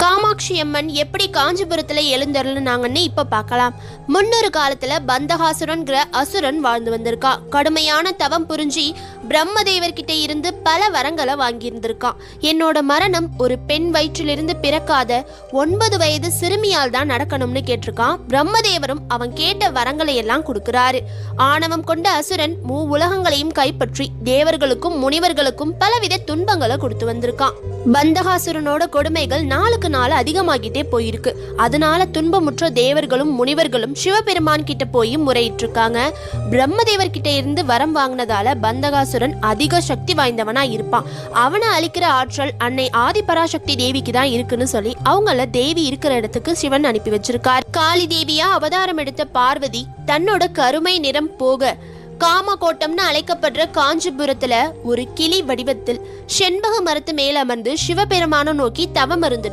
காமாட்சி அம்மன் எப்படி காஞ்சிபுரத்துல எழுந்தருளினாங்கன்னு இப்ப பார்க்கலாம். முன்னொரு காலத்துல பந்தகாசுரன்கிற அசுரன் வாழ்ந்து வந்திருக்கா. கடுமையான தவம் புரிஞ்சி பிரம்மதேவர்கிட்ட இருந்து பல வரங்களை வாங்கியிருந்திருக்கான். என்னோட மரணம் ஒரு பெண் வயிற்றிலிருந்து பிறக்காத 9 வயது சிறுமியால் தான் நடக்கணும்னு கேட்டிருக்கான். பிரம்மதேவரும் அவன் கேட்ட வரங்களை எல்லாம் கொடுக்கிறாரு. ஆணவம் கொண்ட அசுரன் உலகங்களையும் கைப்பற்றி தேவர்களுக்கும் முனிவர்களுக்கும் பலவித துன்பங்களை கொடுத்து வந்திருக்கான். பந்தகாசுரனோட கொடுமைகள் நாளுக்கு நாள் அதிகமாகிட்டே போயிருக்கு. அதனால துன்பமுற்ற தேவர்களும் முனிவர்களும் சிவபெருமான் கிட்ட போய் முறையிட்டு இருக்காங்க. பிரம்மதேவர் கிட்ட இருந்து வரம் வாங்கினதால பந்தகாசுரன் அதிக சக்தி வாய்ந்தவனா இருப்பான். அவனை அழிக்கிற ஆற்றல் அன்னை ஆதிபராசக்தி தேவிக்கு தான் இருக்குன்னு சொல்லி அவங்கள தேவி இருக்கிற இடத்துக்கு சிவன் அனுப்பி வச்சிருக்கார். காளி தேவியா அவதாரம் எடுத்த பார்வதி தன்னோட கருமை நிறம் போக காமகோட்டம்னு அழைக்கப்படுற காஞ்சிபுரத்துல ஒரு கிளி வடிவத்தில் செண்பக மரத்து மேல அமர்ந்து சிவபெருமானை நோக்கி தவம் இருந்து